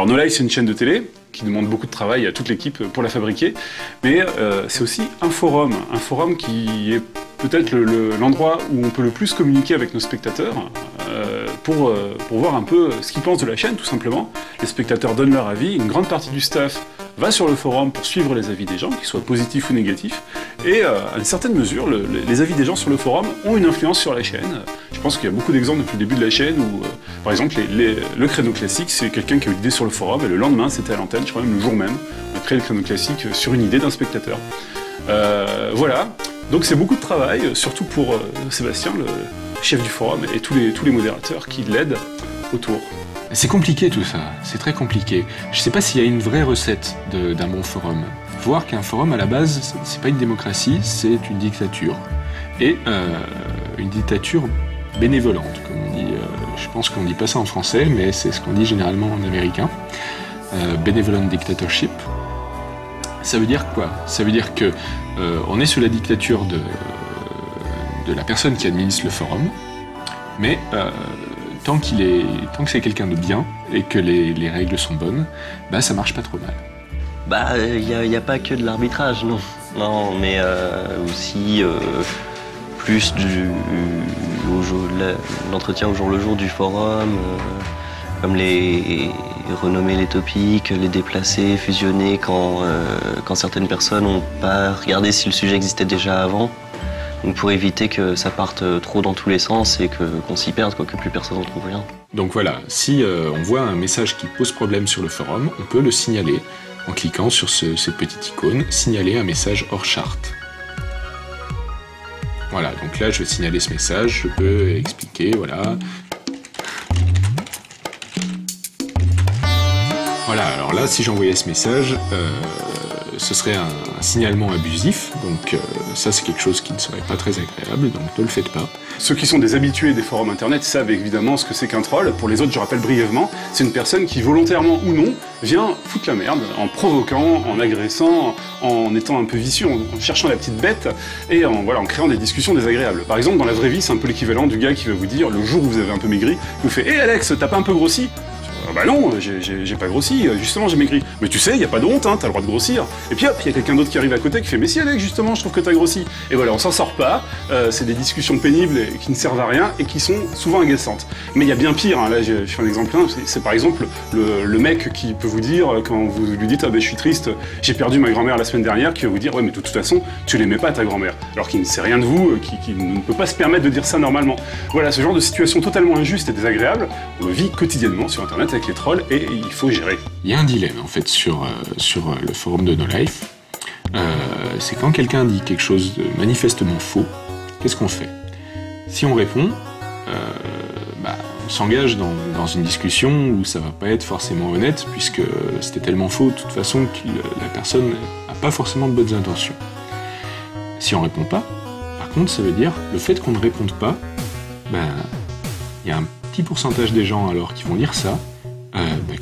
Alors No Life, c'est une chaîne de télé qui demande beaucoup de travail à toute l'équipe pour la fabriquer, mais c'est aussi un forum qui est peut-être l'endroit où on peut le plus communiquer avec nos spectateurs pour voir un peu ce qu'ils pensent de la chaîne, tout simplement. Les spectateurs donnent leur avis, une grande partie du staff va sur le forum pour suivre les avis des gens, qu'ils soient positifs ou négatifs, et à une certaine mesure, les avis des gens sur le forum ont une influence sur la chaîne. Je pense qu'il y a beaucoup d'exemples depuis le début de la chaîne où, par exemple, le créneau classique, c'est quelqu'un qui a eu l'idée sur le forum, et le lendemain, c'était à l'antenne, je crois même le jour même, on a créé le créneau classique sur une idée d'un spectateur. Voilà, donc c'est beaucoup de travail, surtout pour Sébastien, le chef du forum, et tous les modérateurs qui l'aident autour. C'est compliqué tout ça, c'est très compliqué. Je sais pas s'il y a une vraie recette d'un bon forum. Faut voir qu'un forum, à la base, c'est pas une démocratie, c'est une dictature. Et une dictature bénévolente, comme on dit. Je pense qu'on dit pas ça en français, mais c'est ce qu'on dit généralement en américain. Benevolent dictatorship. Ça veut dire quoi? Ça veut dire que on est sous la dictature de la personne qui administre le forum, mais tant que c'est quelqu'un de bien et que les règles sont bonnes, bah ça marche pas trop mal. Bah, y a pas que de l'arbitrage, non. Non, mais aussi plus l'entretien au jour le jour du forum, comme renommer les topics, les déplacer, fusionner quand certaines personnes n'ont pas regardé si le sujet existait déjà avant. Donc pour éviter que ça parte trop dans tous les sens et qu'on s'y perde, que plus personne n'en trouve rien. Donc voilà, si on voit un message qui pose problème sur le forum, on peut le signaler en cliquant sur cette petite icône, signaler un message hors charte. Voilà, donc là je vais signaler ce message, je peux expliquer, voilà. Voilà, alors là si j'envoyais ce message, ce serait un signalement abusif, donc ça c'est quelque chose qui ne serait pas très agréable, donc ne le faites pas. Ceux qui sont des habitués des forums internet savent évidemment ce que c'est qu'un troll. Pour les autres, je rappelle brièvement, c'est une personne qui, volontairement ou non, vient foutre la merde en provoquant, en agressant, en étant un peu vicieux, en cherchant la petite bête et en créant des discussions désagréables. Par exemple, dans la vraie vie, c'est un peu l'équivalent du gars qui va vous dire, le jour où vous avez un peu maigri, vous fait « Hé Alex, t'as pas un peu grossi ?» Bah non, j'ai pas grossi, justement j'ai maigri. Mais tu sais, y a pas de honte, hein, t'as le droit de grossir. Et puis hop, y a quelqu'un d'autre qui arrive à côté qui fait « Mais si Alex, justement, je trouve que t'as grossi. » Et voilà, on s'en sort pas, c'est des discussions pénibles et qui ne servent à rien et qui sont souvent agaçantes. Mais il y a bien pire, hein, là je fais un exemple, c'est par exemple le mec qui peut vous dire, quand vous lui dites « Ah ben je suis triste, j'ai perdu ma grand-mère la semaine dernière », qui va vous dire « Ouais mais de toute façon, tu l'aimais pas ta grand-mère. » Alors qu'il ne sait rien de vous, qui ne peut pas se permettre de dire ça normalement. Voilà, ce genre de situation totalement injuste et désagréable, on le vit quotidiennement sur internet avec les trolls et il faut gérer. Il y a un dilemme en fait sur le forum de No Life. C'est quand quelqu'un dit quelque chose de manifestement faux, qu'est-ce qu'on fait? Si on répond, on s'engage dans une discussion où ça va pas être forcément honnête, puisque c'était tellement faux de toute façon que la personne n'a pas forcément de bonnes intentions. Si on répond pas, par contre, ça veut dire le fait qu'on ne réponde pas, il y a un petit pourcentage des gens alors qui vont lire ça,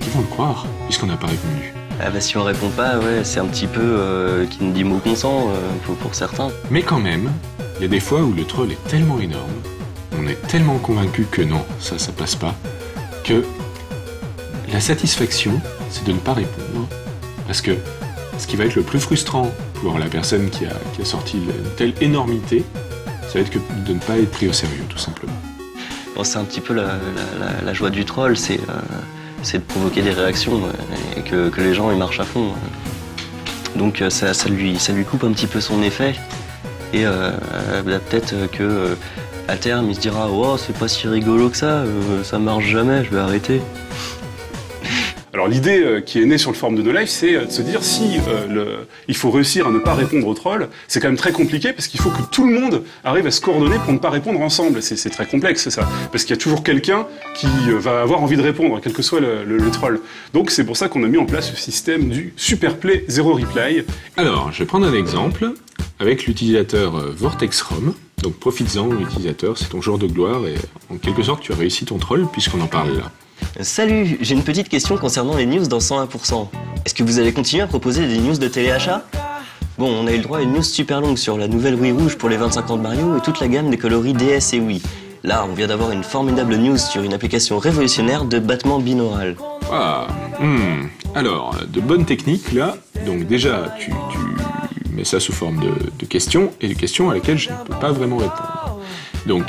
qui vont le croire, puisqu'on n'a pas répondu. Ah bah si on répond pas, ouais, c'est un petit peu qui ne dit mot consent pour certains. Mais quand même, il y a des fois où le troll est tellement énorme, on est tellement convaincu que non, ça passe pas, que la satisfaction, c'est de ne pas répondre, parce que ce qui va être le plus frustrant pour la personne qui a sorti une telle énormité, ça va être que de ne pas être pris au sérieux, tout simplement. Bon, c'est un petit peu la joie du troll, c'est de provoquer des réactions et que les gens ils marchent à fond. Donc ça lui coupe un petit peu son effet et peut-être que à terme il se dira « Oh, c'est pas si rigolo que ça marche jamais, je vais arrêter ». Alors l'idée qui est née sur le forum de No Life, c'est de se dire il faut réussir à ne pas répondre aux trolls, c'est quand même très compliqué parce qu'il faut que tout le monde arrive à se coordonner pour ne pas répondre ensemble. C'est très complexe, c'est ça. Parce qu'il y a toujours quelqu'un qui va avoir envie de répondre, quel que soit le troll. Donc c'est pour ça qu'on a mis en place le système du Superplay Zero Reply. Alors, je vais prendre un exemple avec l'utilisateur VortexRom. Donc profites-en, l'utilisateur, c'est ton jour de gloire et en quelque sorte tu as réussi ton troll puisqu'on en parle là. Salut, j'ai une petite question concernant les news dans 101%. Est-ce que vous allez continuer à proposer des news de téléachat? Bon, on a eu le droit à une news super longue sur la nouvelle Wii rouge pour les 25 ans de Mario et toute la gamme des coloris DS et Wii. Là, on vient d'avoir une formidable news sur une application révolutionnaire de battement binaural. Ah, alors, de bonnes techniques, là. Donc déjà, tu mets ça sous forme de questions, et de questions à laquelle je ne peux pas vraiment répondre. Donc,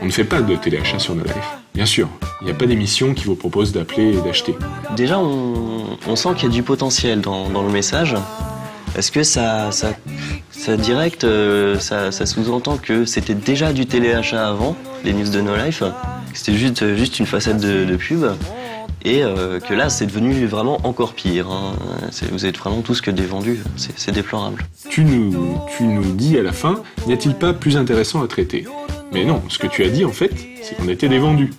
on ne fait pas de téléachat sur No Life. Bien sûr, il n'y a pas d'émission qui vous propose d'appeler et d'acheter. Déjà, on sent qu'il y a du potentiel dans le message. Est-ce que ça direct, ça sous-entend que c'était déjà du téléachat avant, les news de No Life, que c'était juste une facette de pub, et que là, c'est devenu vraiment encore pire. Hein. Vous êtes vraiment tous que des vendus, c'est déplorable. Tu nous dis à la fin, n'y a-t-il pas plus intéressant à traiter? Mais non, ce que tu as dit en fait, c'est qu'on était des vendus.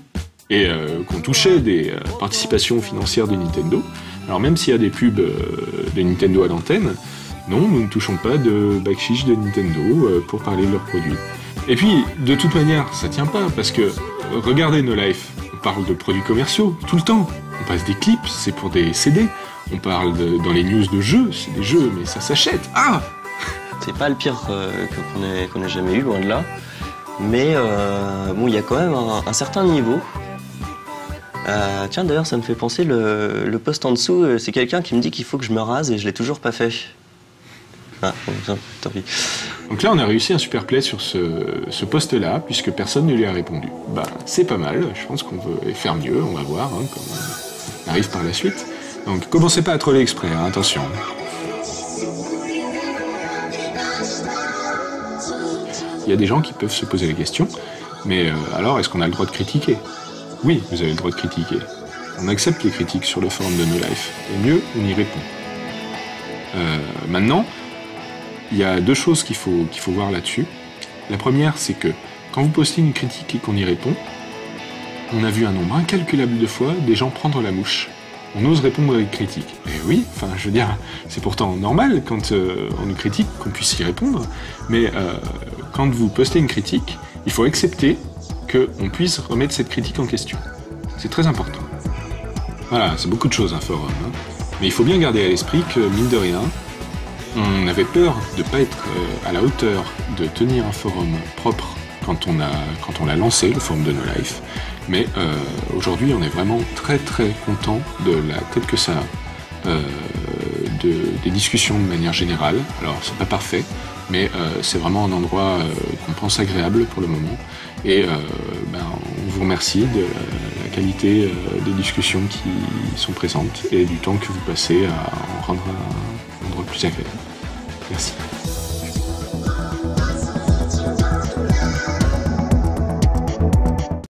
Et qu'on touchait des participations financières de Nintendo. Alors même s'il y a des pubs de Nintendo à l'antenne, non, nous ne touchons pas de backchiche de Nintendo pour parler de leurs produits. Et puis, de toute manière, ça tient pas, parce que, regardez No Life, on parle de produits commerciaux, tout le temps. On passe des clips, c'est pour des CD. On parle dans les news de jeux, c'est des jeux, mais ça s'achète. Ah! C'est pas le pire qu'on ait jamais eu, loin de là. Mais bon, il y a quand même un certain niveau. Tiens, d'ailleurs, ça me fait penser, le post en dessous, c'est quelqu'un qui me dit qu'il faut que je me rase et je l'ai toujours pas fait. Ah, bon, tant pis. Donc là, on a réussi un super play sur ce post-là, puisque personne ne lui a répondu. Bah, c'est pas mal, je pense qu'on veut faire mieux, on va voir, hein, comment on arrive par la suite. Donc, commencez pas à troller exprès, hein, attention. Il y a des gens qui peuvent se poser la question, mais alors, est-ce qu'on a le droit de critiquer? Oui, vous avez le droit de critiquer. On accepte les critiques sur le forum de No Life, et mieux, on y répond. Maintenant, il y a deux choses qu'il faut voir là-dessus. La première, c'est que quand vous postez une critique et qu'on y répond, on a vu un nombre incalculable de fois des gens prendre la mouche. On ose répondre avec critique. Et oui, enfin, je veux dire, c'est pourtant normal quand on nous critique qu'on puisse y répondre, mais quand vous postez une critique, il faut accepter qu'on puisse remettre cette critique en question. C'est très important. Voilà, c'est beaucoup de choses un forum, hein. Mais il faut bien garder à l'esprit que, mine de rien, on avait peur de ne pas être à la hauteur de tenir un forum propre quand on l'a lancé, le forum de No Life. Mais aujourd'hui, on est vraiment très très content de la tête que ça a, des discussions de manière générale. Alors, c'est pas parfait, mais c'est vraiment un endroit qu'on pense agréable pour le moment. Et on vous remercie de la qualité des discussions qui sont présentes et du temps que vous passez à en rendre un endroit plus agréable. Merci.